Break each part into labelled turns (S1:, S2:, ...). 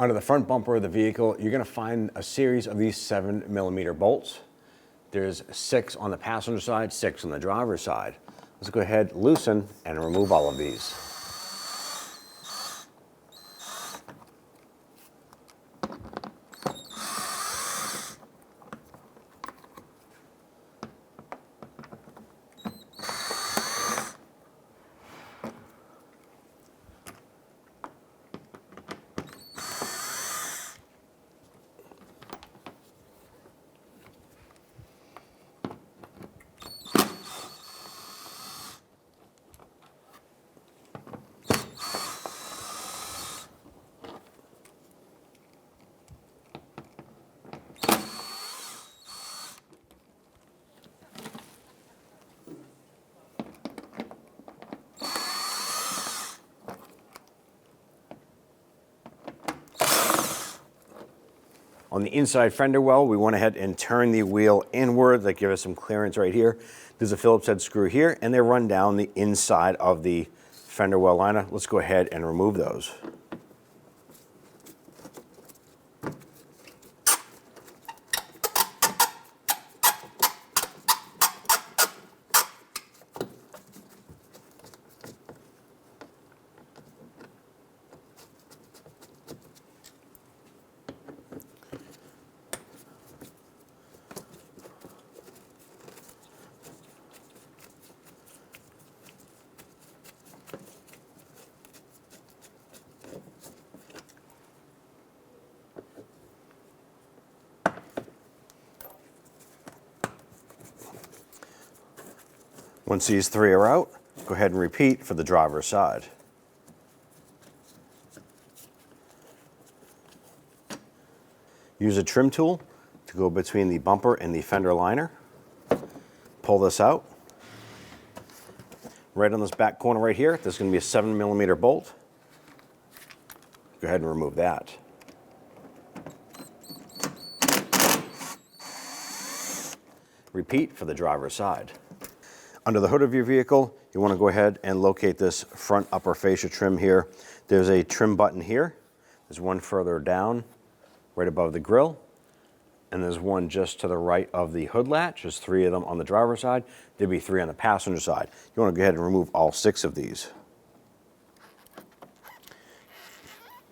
S1: Under the front bumper of the vehicle, you're going to find a series of these 7mm bolts. There's 6 on the passenger side, 6 on the driver's side. Let's go ahead, loosen, and remove all of these. On the inside fender well, we went ahead and turned the wheel inward. That gives us some clearance right here. There's a Phillips head screw here, and they run down the inside of the fender well liner. Let's go ahead and remove those. Once these 3 are out, go ahead and repeat for the driver's side. Use a trim tool to go between the bumper and the fender liner. Pull this out. Right on this back corner right here, there's going to be a 7mm bolt. Go ahead and remove that. Repeat for the driver's side. Under the hood of your vehicle, you want to go ahead and locate this front upper fascia trim here. There's a trim button here. There's one further down, right above the grille. And there's one just to the right of the hood latch. There's 3 of them on the driver's side. There'll be 3 on the passenger side. You want to go ahead and remove all 6 of these.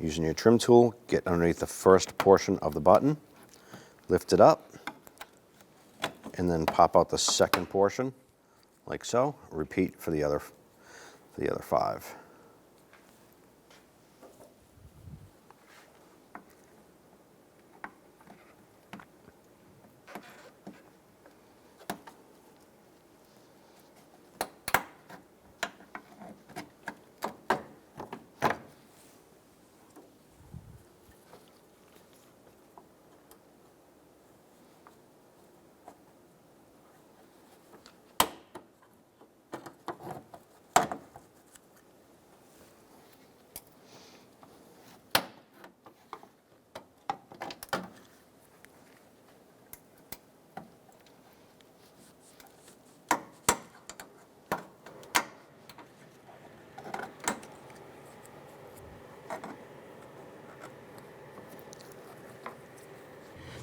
S1: Using your trim tool, get underneath the first portion of the button, lift it up, and then pop out the second portion. Like so. Repeat for the other 5.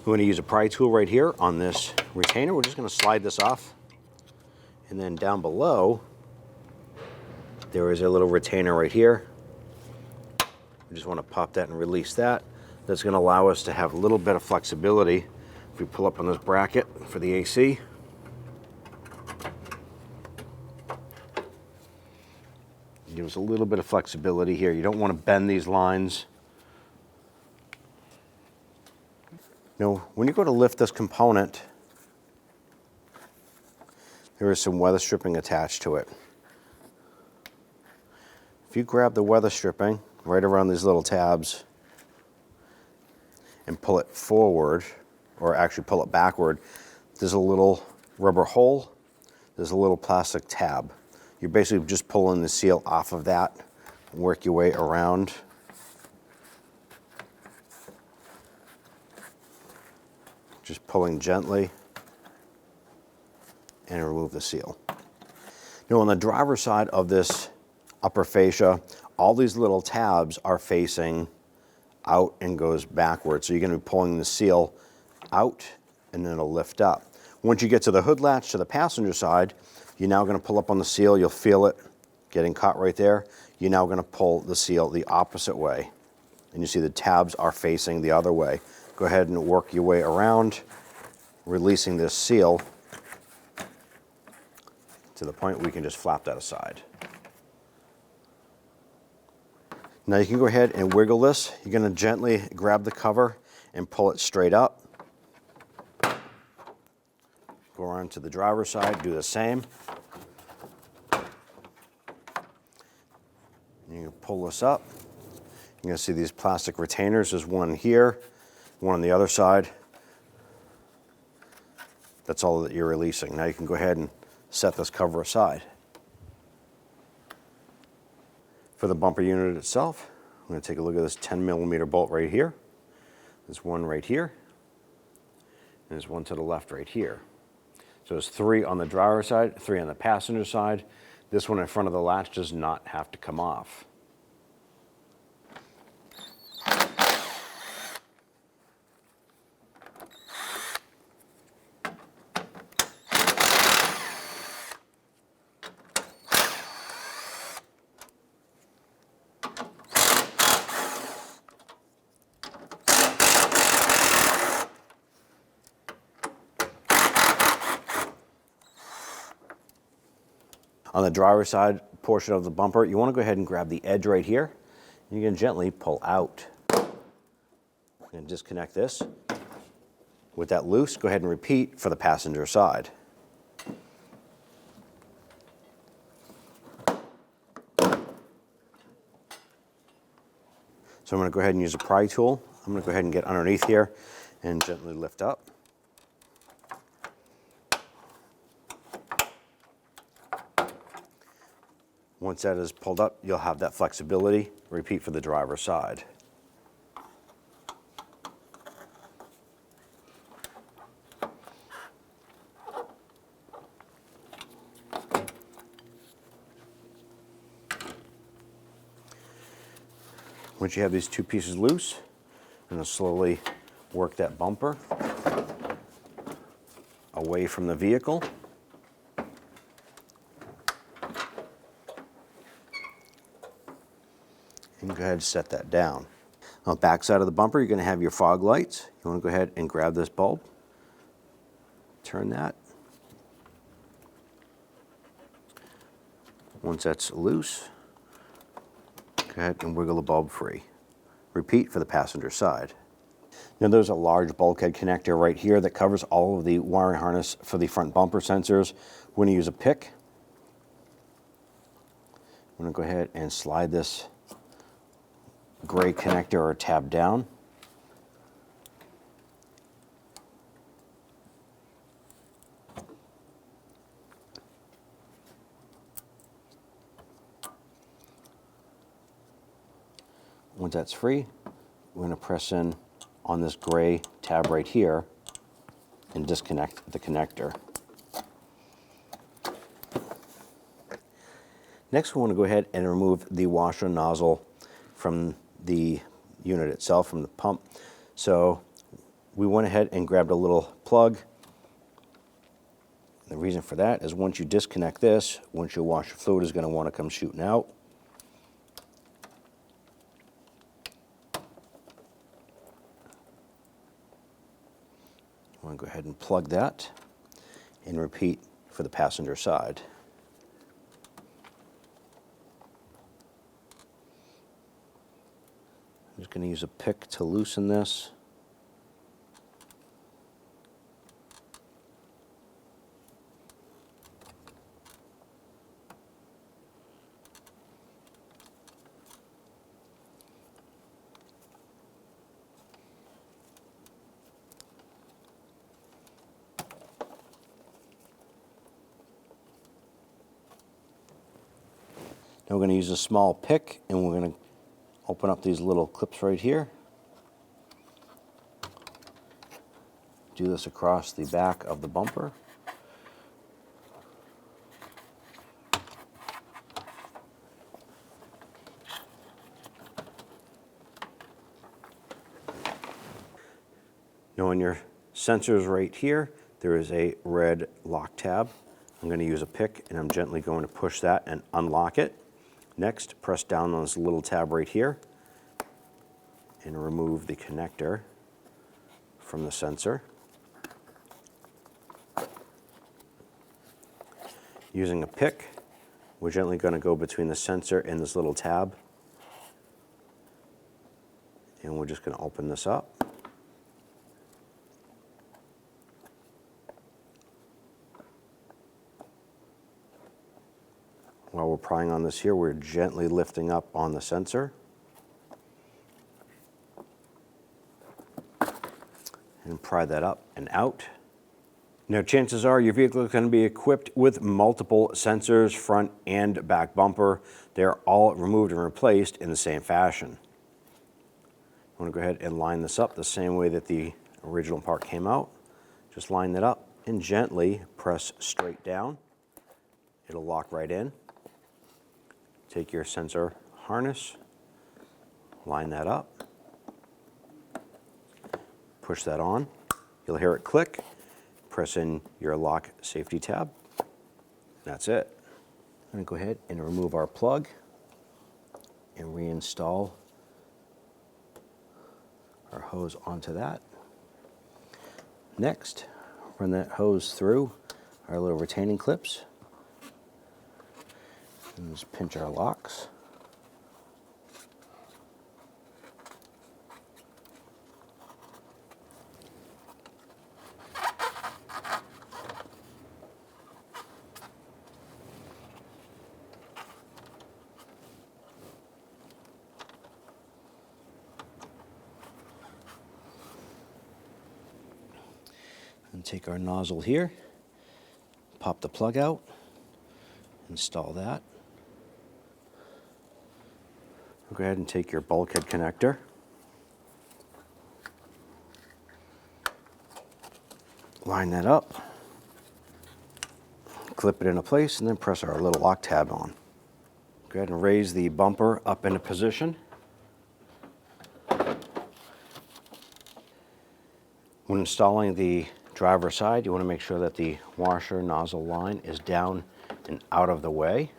S1: We're going to use a pry tool right here on this retainer. We're just going to slide this off. And then down below, there is a little retainer right here. We just want to pop that and release that. That's going to allow us to have a little bit of flexibility. If we pull up on this bracket for the AC, give us a little bit of flexibility here. You don't want to bend these lines. Now, when you go to lift this component, there is some weather stripping attached to it. If you grab the weather stripping right around these little tabs and pull it forward, or actually pull it backward, there's a little rubber hole, there's a little plastic tab. You're basically just pulling the seal off of that and work your way around. Just pulling gently and remove the seal. Now on the driver's side of this upper fascia, all these little tabs are facing out and goes backwards. So you're going to be pulling the seal out and then it'll lift up. Once you get to the hood latch to the passenger side, you're now going to pull up on the seal. You'll feel it getting caught right there. You're now going to pull the seal the opposite way. And you see the tabs are facing the other way. Go ahead and work your way around, releasing this seal to the point where you can just flap that aside. Now you can go ahead and wiggle this. You're going to gently grab the cover and pull it straight up. Go around to the driver's side, do the same. You can pull this up. You're going to see these plastic retainers. There's one here, one on the other side. That's all that you're releasing. Now you can go ahead and set this cover aside. For the bumper unit itself, I'm going to take a look at this 10mm bolt right here. There's one right here, and there's one to the left right here. So there's 3 on the driver's side, 3 on the passenger side. This one in front of the latch does not have to come off. On the driver's side portion of the bumper, you want to go ahead and grab the edge right here. And you can gently pull out. And disconnect this. With that loose, go ahead and repeat for the passenger side. So I'm going to go ahead and use a pry tool. I'm going to go ahead and get underneath here and gently lift up. Once that is pulled up, you'll have that flexibility. Repeat for the driver's side. Once you have these 2 pieces loose, I'm going to slowly work that bumper away from the vehicle. And go ahead and set that down. On the back side of the bumper, you're going to have your fog lights. You want to go ahead and grab this bulb, turn that. Once that's loose, go ahead and wiggle the bulb free. Repeat for the passenger side. Now there's a large bulkhead connector right here that covers all of the wiring harness for the front bumper sensors. We're going to use a pick. I'm going to go ahead and slide this gray connector or tab down. Once that's free, we're going to press in on this gray tab right here and disconnect the connector. Next, we want to go ahead and remove the washer nozzle from the unit itself, from the pump. So we went ahead and grabbed a little plug. The reason for that is once you disconnect this, once your washer fluid is going to want to come shooting out. I want to go ahead and plug that and repeat for the passenger side. I'm just going to use a pick to loosen this. Now we're going to use a small pick and we're going to open up these little clips right here. Do this across the back of the bumper. Now on your sensors right here, there is a red lock tab. I'm going to use a pick and I'm gently going to push that and unlock it. Next, press down on this little tab right here and remove the connector from the sensor. Using a pick, we're gently going to go between the sensor and this little tab. And we're just going to open this up. While we're prying on this here, we're gently lifting up on the sensor. And pry that up and out. Now, chances are your vehicle is going to be equipped with multiple sensors, front and back bumper. They're all removed and replaced in the same fashion. I'm going to go ahead and line this up the same way that the original part came out. Just line that up and gently press straight down. It'll lock right in. Take your sensor harness, line that up, push that on. You'll hear it click. Press in your lock safety tab. That's it. I'm going to go ahead and remove our plug and reinstall our hose onto that. Next, run that hose through our little retaining clips and just pinch our locks. And take our nozzle here, pop the plug out, install that. Go ahead and take your bulkhead connector, line that up, clip it into place, and then press our little lock tab on. Go ahead and raise the bumper up into position. When installing the driver's side, you want to make sure that the washer nozzle line is down and out of the way.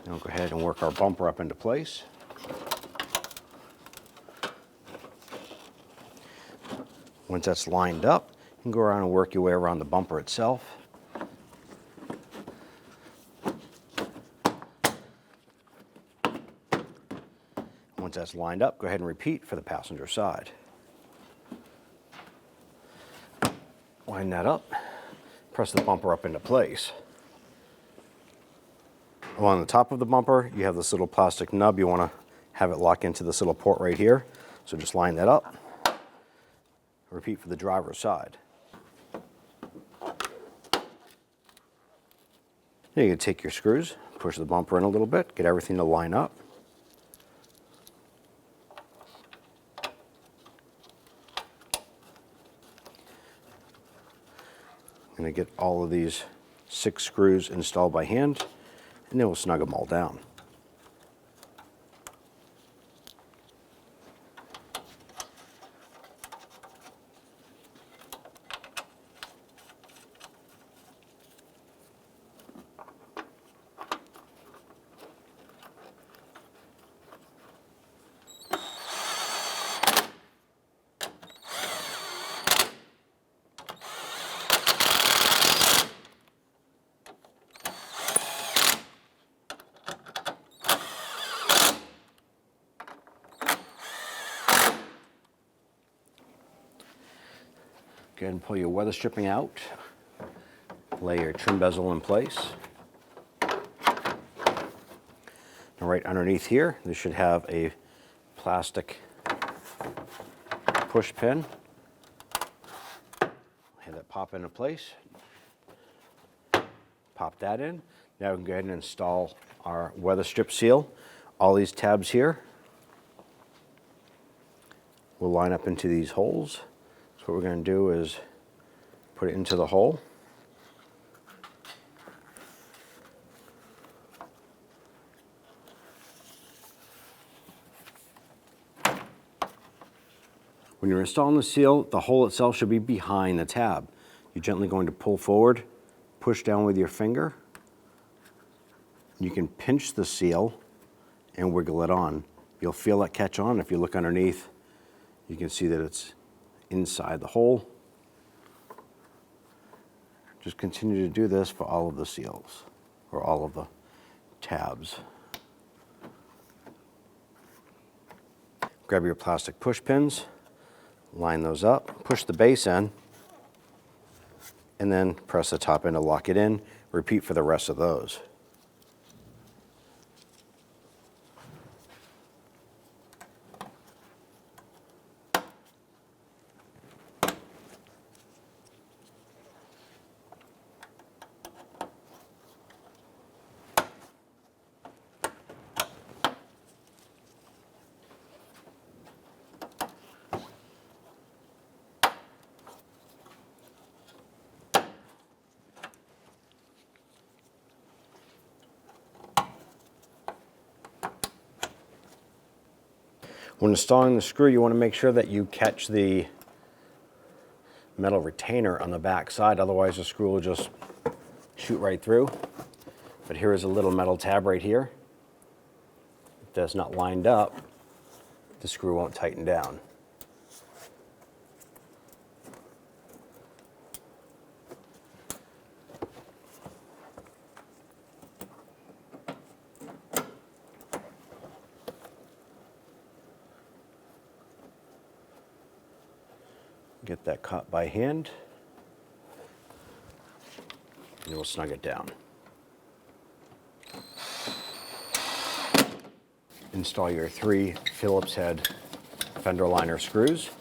S1: Now go ahead and work our bumper up into place. Once that's lined up, you can go around and work your way around the bumper itself. Once that's lined up, go ahead and repeat for the passenger side. Line that up, press the bumper up into place. Along the top of the bumper, you have this little plastic nub. You want to have it lock into this little port right here. So just line that up. Repeat for the driver's side. Now you can take your screws, push the bumper in a little bit, get everything to line up. I'm going to get all of these 6 screws installed by hand, and then we'll snug them all down. Go ahead and pull your weather stripping out. Lay your trim bezel in place. Now right underneath here, this should have a plastic push pin. Have that pop into place. Pop that in. Now we can go ahead and install our weather strip seal. All these tabs here will line up into these holes. So what we're going to do is put it into the hole. When you're installing the seal, the hole itself should be behind the tab. You're gently going to pull forward, push down with your finger. You can pinch the seal and wiggle it on. You'll feel it catch on. If you look underneath, you can see that it's inside the hole. Just continue to do this for all of the seals, or all of the tabs. Grab your plastic push pins, line those up, push the base in, and then press the top end to lock it in. Repeat for the rest of those. When installing the screw, you want to make sure that you catch the metal retainer on the back side, otherwise the screw will just shoot right through. But here is a little metal tab right here. If that's not lined up, the screw won't tighten down. Get that caught by hand, and we'll snug it down. Install your 3 Phillips head fender liner screws,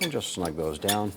S1: and just snug those down.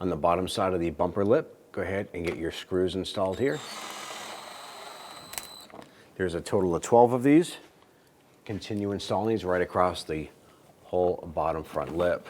S1: On the bottom side of the bumper lip, go ahead and get your screws installed here. There's a total of 12 of these. Continue installing these right across the whole bottom front lip.